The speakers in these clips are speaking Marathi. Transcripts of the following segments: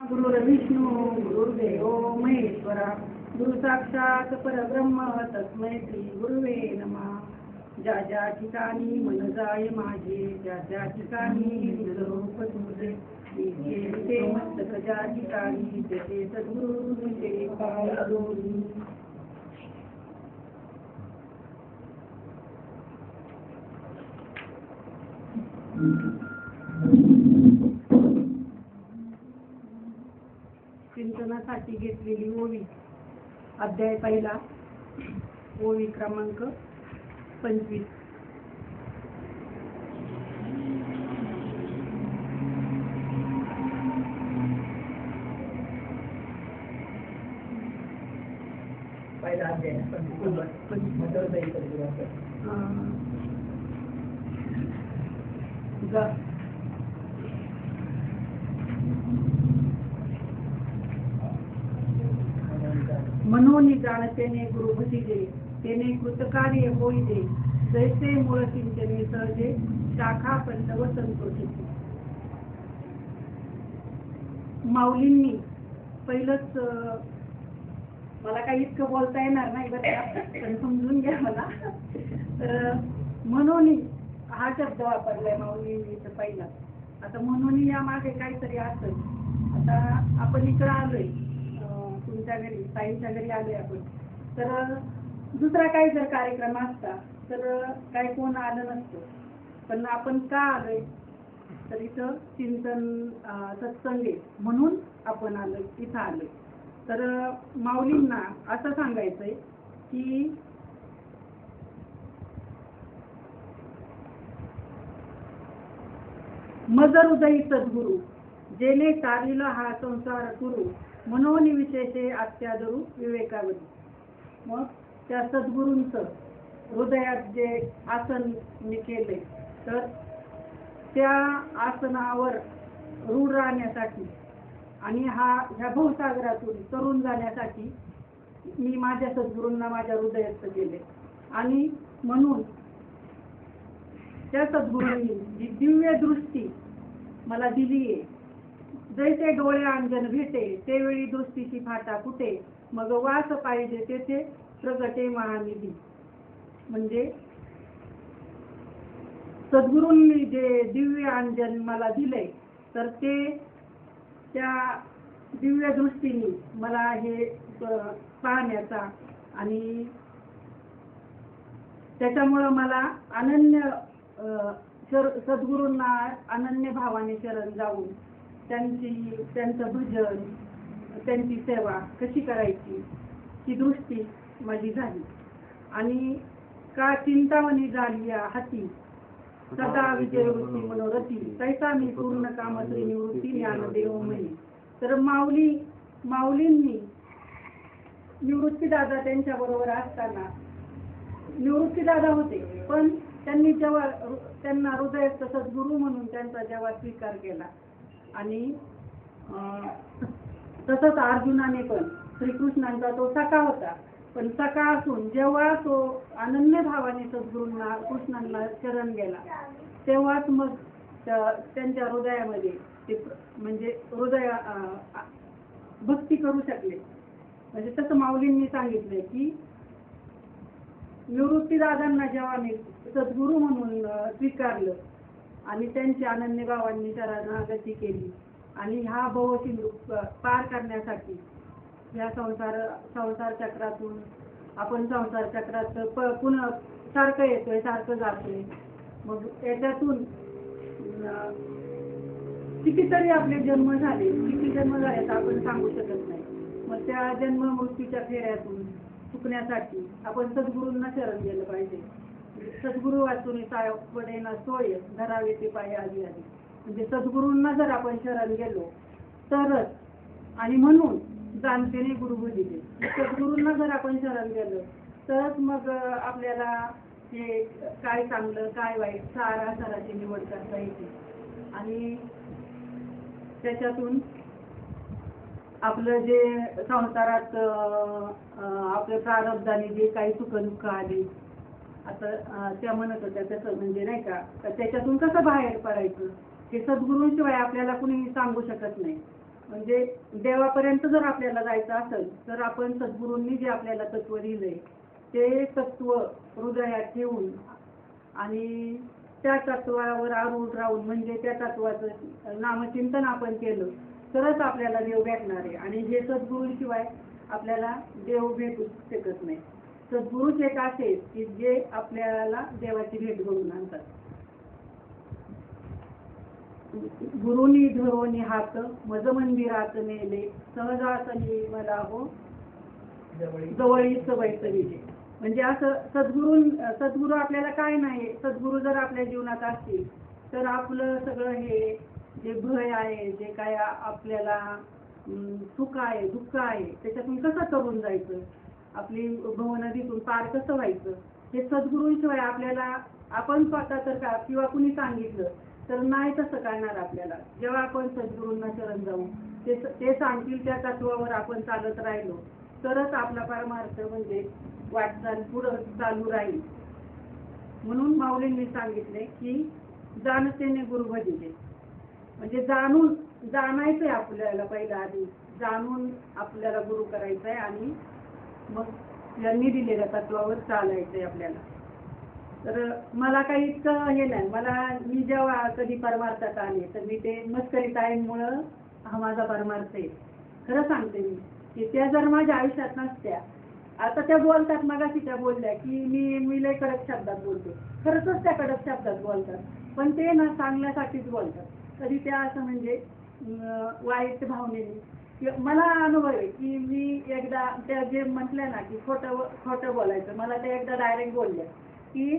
गुरुर्विष्णू गुरुर्देव महेश्वरा गुरु साक्षात परब्रह्म तस्मै श्री गुरुवे नमः. ज्या ज्या ठिकाणी मन जाय माझे त्या त्या ठिकाणी रूप तुझे ते मस्तक ज्या ठिकाणी तेथे सद्गुरु तुझे पाय जोडी. चिंतनासाठी घेतलेली ओवी. अध्याय पहिला, ओवी क्रमांक 25. पहिला अध्याय मनोनी जाणतेने गुरु भटिजे तेने कृतकार्य होईजे जैसे मूळ चिंतने सहजे शाखा पल्लव संतोषिते. माऊलींनी पहिलंच मला काही इतकं बोलता येणार नाही बरं पण समजून घ्या मला. तर मनोनी हा शब्द वापरलाय माऊलींनी तर पहिला. आता मनोनी या मागे काहीतरी असेल. आता आपण इकडं आलोय तुमच्या घरी ताईंच्या घरी आलोय आपण. तर दुसरा काही जर कार्यक्रम असता तर काही कोण आलं नसतं. पण आपण का आलोय तर इथं चिंतन सत्संग म्हणून आपण आलोय, इथं आलोय. तर माऊलींना असं सांगायचंय की मज हृदयी सद्गुरु जेने तारिला हा संसार गुरु मनोनी विशेषे अत्यादरू विवेकावधी. मग त्या सद्गुरूंचं हृदयात जे आसन मी केले तर त्या आसनावर रूढ राहण्यासाठी आणि ह्या भवसागरातून तरुण जाण्यासाठी मी माझ्या सद्गुरूंना माझ्या हृदयात केले. आणि म्हणून त्या सद्गुरूंनी जी दिव्य दृष्टी मला दिली आहे, जैसे डोळे अंजन भेटे ते वेळी दृष्टीची फाटा फुटे मग वास पाहिजे तेथे प्रगटे महानिधी. म्हणजे सद्गुरूंनी जे दिव्य अंजन मला दिले तर ते त्या दिव्य दृष्टीने मला हे पाहण्याचा आणि त्याच्यामुळं मला अनन्य सद्गुरूंना अनन्य भावाने शरण जाऊन त्यांचं भजन त्यांची सेवा कशी करायची ही दृष्टी माझी झाली. आणि का चिंतामणी झाली हाती सदा विजयवृत्ती मनोरथी तैसा मी पूर्ण कामत्री निवृत्ती ज्ञानदेवमयी. तर माऊलींनी निवृत्तीदादा त्यांच्या बरोबर असताना निवृत्तीदादा होते पण त्यांनी जेव्हा त्यांना हृदयात सद्गुरू म्हणून त्यांचा जेव्हा स्वीकार केला आणि तसंच अर्जुनाने पण श्रीकृष्णांचा तो सखा होता पण सखा असून जेव्हा तो अनन्य भावाने सद्गुरूंना कृष्णांना शरण गेला तेव्हाच मग त्यांच्या हृदयामध्ये ते म्हणजे हृदय भक्ती करू शकले. म्हणजे तसं माऊलींनी सांगितलंय की निवृत्तीदादांना जेव्हा मी सद्गुरू म्हणून स्वीकारलं आणि त्यांच्या अनन्य भावांनी शरणागती केली आणि हा भवसिंधू पार करण्यासाठी या संसार चक्रातून आपण संसार चक्रात पुन्हा सारखं येतोय सारखं जातोय. मग याच्यातून कितीतरी आपले जन्म झाले, किती जन्म झाले तर आपण सांगू शकत नाही. मग त्या जन्म मृत्यूच्या फेऱ्यातून चुकण्यासाठी आपण सद्गुरूंना शरण गेलं पाहिजे. सद्गुरू वाचून पडे ना सोय धरावे ते पाय आधी आधी. म्हणजे सद्गुरूंना जर आपण शरण गेलो तरच आणि म्हणून जाणतेने गुरु भजिले. सद्गुरूंना जर आपण शरण गेलो तरच मग आपल्याला हे काय चांगलं काय वाईट साराची निवड करता येते. आणि त्याच्यातून आपलं जे संसारात आपल्या प्रारब्धाने जे काही सुखदुःख आली आता त्या म्हणत होत्या तसं म्हणजे नाही का त्याच्यातून कसं बाहेर पडायचं हे सद्गुरूंशिवाय आपल्याला कुणी सांगू शकत नाही. म्हणजे देवापर्यंत जर आपल्याला जायचं असेल तर आपण सद्गुरूंनी जे आपल्याला तत्व दिलंय ते तत्व हृदयात ठेवून आणि त्या तत्वावर आरूढ राहून म्हणजे त्या तत्वाचं नामचिंतन आपण केलं तरच आपल्याला देव भेटणार आहे. आणि हे सद्गुरूंशिवाय आपल्याला देव भेटू शकत नाही. सद्गुरूच एक असे की जे आपल्याला देवाची भेट घडवून आणतात. गुरुनी धरोनी हात मज मंदिरात नेले सहजासनी मला हो जवळीच बैसविले. म्हणजे असं सद्गुरू आपल्याला काय नाही, सद्गुरू जर आपल्या जीवनात असतील तर आपलं सगळं हे जे भय आहे, जे काय आपल्याला सुख आहे दुःख आहे त्याच्यातून कसं तरून जायचं, आपली भवनदीतून पार कसं व्हायचं, हे सद्गुरूंशिवाय आपल्याला आपण स्वतः तर का किंवा कुणी सांगितलं तर नाही तसं करणार आपल्याला. जेव्हा आपण सद्गुरूंना शरण जाऊ ते सांगतील त्या तत्वावर आपण चालत राहिलो तरच आपला परमार्थ म्हणजे वाटचाल पुढं चालू राहील. म्हणून माऊलींनी सांगितले की जाणतेने गुरु भजिले. म्हणजे जाणायचंय आपल्याला पहिला आधी जाणून आपल्याला गुरु करायचंय आणि मग यांनी दिलेल्या तत्वावर चालायचंय आपल्याला. तर मला काही इतकं हे नाही, मी जेव्हा कधी परमार्थात आले तर मी ते मस्करी ताईंमुळं हा माझा परमार्थ आहे. खरं सांगते मी की त्या जर माझ्या आयुष्यात नसत्या, आता त्या बोलतात मगाशी त्या बोलल्या की मी लय कडक शब्दात बोलते, खरंच त्या कडक शब्दात बोलतात पण ते ना चांगल्यासाठीच बोलतात. कधी त्या असं म्हणजे वाईट भावनेने मला अनुभव आहे की मी एकदा त्या जे म्हटल्या ना की खोटं बोलायचं, मला ते एकदा डायरेक्ट बोलल्या की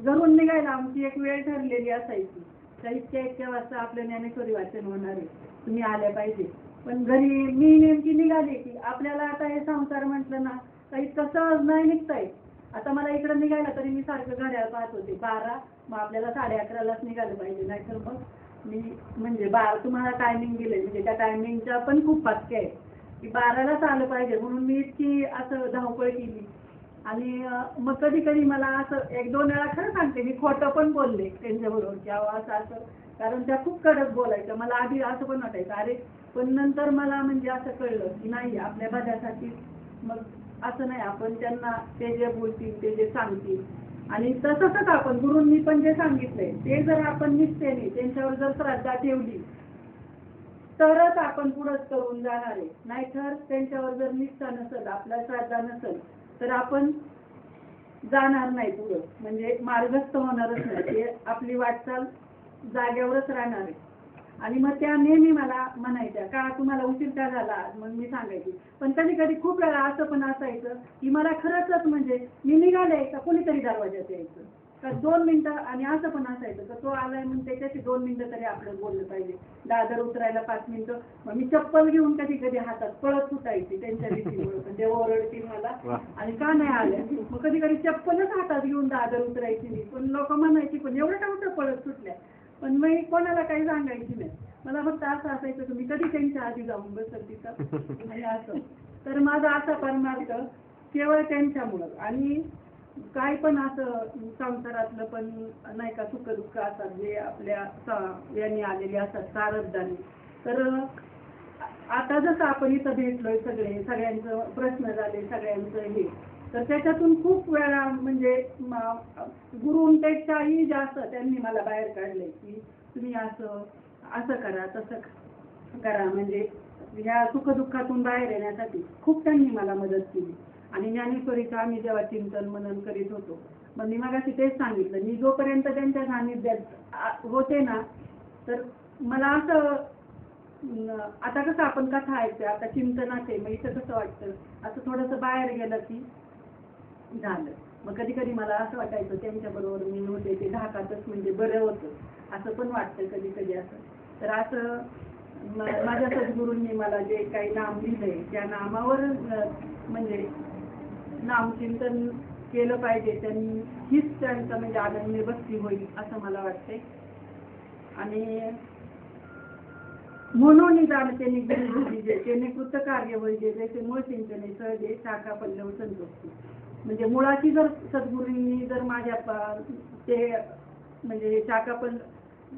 घरून निघायला आमची एक वेळ ठरलेली असायची तर इतक्या वाजता आपलं ज्ञानेश्वरी वाचन होणार आहे, तुम्ही आल्या पाहिजे. पण घरी मी नेमकी निघाली की आपल्याला आता हे संसार म्हटलं ना काही कसं नाही निघताय. आता मला इकडं निघायला तरी मी सारखं घड्याळ पाहत होते 12, मग आपल्याला 11:30लाच निघालं पाहिजे, नाहीतर मग मी म्हणजे 12 तुम्हाला टायमिंग दिलंय म्हणजे त्या टायमिंगच्या पण खूप वाक्य आहे की 12लाच आलं पाहिजे. म्हणून मी इतकी असं धावपळ केली आणि मग कधी मला असं 1-2 वेळा खरं सांगते मी खोटं पण बोलले त्यांच्याबरोबर की असं कारण त्या खूप कडक बोलायच्या. मला आधी असं पण वाटायचं अरे, पण नंतर मला म्हणजे असं कळलं की नाही आपल्या भल्यासाठी मग असं नाही, आपण त्यांना ते जे बोलतील ते जे सांगतील आणि तसंच आपण गुरूंनी पण जे सांगितलंय ते जर आपण निष्ठेने त्यांच्यावर जर श्रद्धा ठेवली तरच आपण पुढंच करून जाणार आहे. नाहीतर त्यांच्यावर जर निष्ठा नसेल, आपला श्रद्धा नसेल तर आपण जाणार नाही पुढं, म्हणजे मार्गस्थ होणारच नाही. ते आपली वाटचाल जाग्यावरच राहणार आहे. आणि मग त्या नेहमी मला म्हणायच्या का तुम्हाला उशीर का झाला, मग मी सांगायची. पण कधी खूप वेळा असं पण असायचं की मला खरंच म्हणजे मी निघाले का कोणीतरी दरवाज्यात यायचं का 2 मिनिटं आणि असं पण असायचं का तो आलाय म्हणून त्याच्याशी 2 मिनिटं तरी आपलं बोललं पाहिजे. दादर उतरायला 5 मिनिटं, मग मी चप्पल घेऊन कधी हातात पळत सुटायची त्यांच्या भीतीमुळे, म्हणजे ओरडतील मला आणि का नाही आले. मग कधी चप्पलच हातात घेऊन दादर उतरायची मी, पण लोक म्हणायची पण एवढं नव्हतं पळत सुटल्या. पण मी कोणाला काही सांगायची नाही, मला फक्त असं असायचं की मी कधी त्यांच्या आधी जाऊन बसल तिथं आणि असं. तर माझा असा परमार्थ केवळ त्यांच्यामुळं. आणि काय पण असं संसारातलं पण नाही का सुख दुःख असतात जे आपल्या यांनी आलेले असतात प्रारब्धाने. तर आता जसं आपण इथं भेटलोय सगळ्यांचं प्रश्न झाले सगळ्यांचं हे, तर त्याच्यातून खूप वेळा म्हणजे गुरुंपेक्षाही जास्त त्यांनी मला बाहेर काढले की तुम्ही असं करा तसं करा. म्हणजे ह्या सुखदुःखातून बाहेर येण्यासाठी खूप त्यांनी मला मदत केली. आणि ज्ञानेश्वरीचं आम्ही जेव्हा चिंतन मनन करीत होतो, मग मी मगाशी तेच सांगितलं, मी जोपर्यंत त्यांच्या सानिध्यात होते ना तर मला असं आता कसं आपण कथा ऐकते, आता चिंतनात आहे, मग इथं कसं वाटतं असं थोडंसं बाहेर गेलं की झालं. मग कधी मला असं वाटायचं त्यांच्याबरोबर मी होते ते धाकातच म्हणजे बरं होतं असं पण वाटतं कधी असं. तर असं माझ्या सद्गुरूंनी मला जे काही नाम दिलंय त्या नामावर म्हणजे नामचिंतन केलं पाहिजे, त्यांनी हीच त्यांचा म्हणजे अनन्य भक्ती होईल असं मला वाटतंय. आणि म्हणून जाणते निघते कृतकार्य म्हणजे जैसे मूळ सिंचने सहजे शाखा पल्लव संतोषी. म्हणजे मुळाची जर सद्गुरूंनी जर माझ्या ते म्हणजे शाखा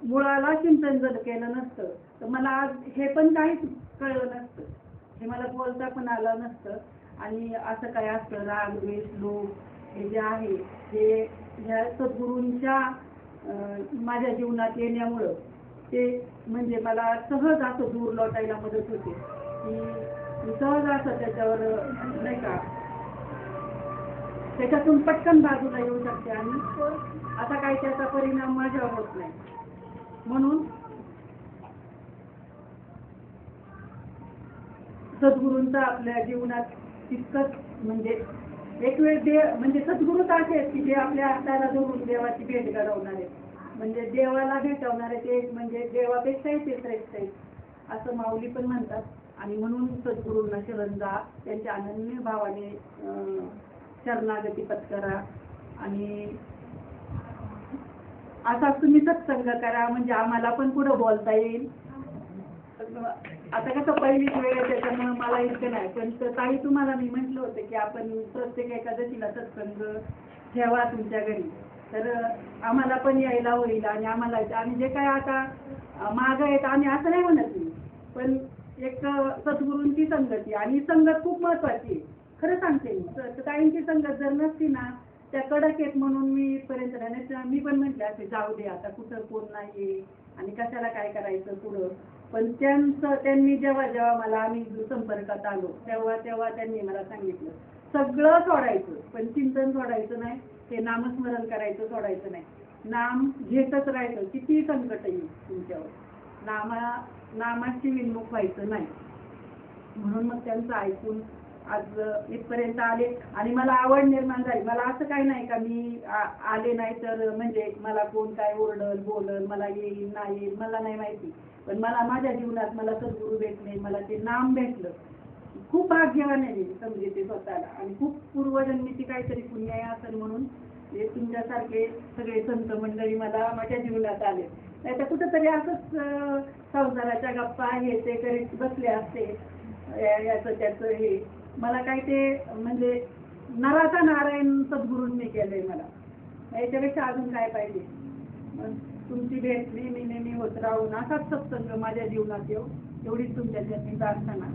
मुळाला चिंतन जर केलं नसतं तर मला आज हे पण काहीच कळलं नसतं, हे मला बोलता पण आलं नसतं. आणि असं काय असतं राग द्वेष लोभ हे जे आहे हे ह्या सद्गुरूंच्या माझ्या जीवनात येण्यामुळं ते म्हणजे मला सहज असं दूर लोटायला मदत होते की मी सहज असं त्याच्यावर नाही का त्याच्यातून पटकन बाजूला येऊ शकते आणि आता काही त्याचा परिणाम माझ्यावर होत नाही. म्हणून सद्गुरूंचा आपल्या जीवनात तितकंच म्हणजे एक वेळ म्हणजे सद्गुरूच असे आहेत की जे आपल्या हाताला धरून देवाची भेट घडवणारे म्हणजे देवाला भेटवणारे ते म्हणजे देवापेक्षाही ते श्रेष्ठ आहेत असं माऊली पण म्हणतात. आणि म्हणून सद्गुरूंना शरण जा, त्यांच्या अनन्य भावाने शरणागती पत्करा आणि असा तुम्ही सत्संग करा म्हणजे आम्हाला पण पुढे बोलता येईल. आता कसं पहिलीच वेळ आहे त्याच्यामुळे मला इतकं नाही, पण काही तुम्हाला मी म्हटलं होतं की आपण प्रत्येक एकादशीला सत्संग ठेवा तुमच्या घरी, तर आम्हाला पण यायला होईल. आणि आम्हाला आम्ही जे काय आता मागं आहेत आम्ही असं नाही म्हणत मी, पण एक सद्गुरूंची संगती आणि संगत खूप महत्वाची आहे. खरं सांगते मी, ताईंची संगत जर नसती ना त्या कडक आहेत म्हणून मी इथपर्यंत राहण्याचं मी पण म्हटले असे जाऊ दे आता कुठं कोण नाहीये आणि कशाला काय करायचं पुढं. पण त्यांनी जेव्हा मला आम्ही संपर्कात आलो तेव्हा त्यांनी मला सांगितलं सगळं सोडायचं पण चिंतन सोडायचं नाही, ते नामस्मरण करायचं सोडायचं नाही, नाम घेतच राहायचं किती संकट येईल तुमच्यावर, नामाशी विन्मुख व्हायचं नाही. म्हणून मग त्यांचं ऐकून आज इथपर्यंत आले आणि मला आवड निर्माण झाली. मला असं काही नाही का मी आले नाही तर म्हणजे मला कोण काय ओरडल बोलल मला येईल नाही येईल मला नाही माहिती, पण मला माझ्या जीवनात मला सद्गुरू भेटले, मला ते नाम भेटलं, खूप भाग्यवान आहे मी समजते स्वतःला. आणि खूप पूर्वजन्मीची काहीतरी पुण्य आहे असेल म्हणून हे तुमच्यासारखे सगळे संत मंडळी मला माझ्या जीवनात आले. नाही तर कुठंतरी असंच संसाराच्या गप्पा हे ते करीत बसले असते याचं त्याचं हे. मला काय ते म्हणजे नराचा नारायण सद्गुरूंनी केलंय मला, याच्यापेक्षा अजून काय पाहिजे. तुमची भेट नेहमी होत राहून असाच सत्संग माझ्या जीवनात येऊ एवढीच तुमच्या प्रार्थना.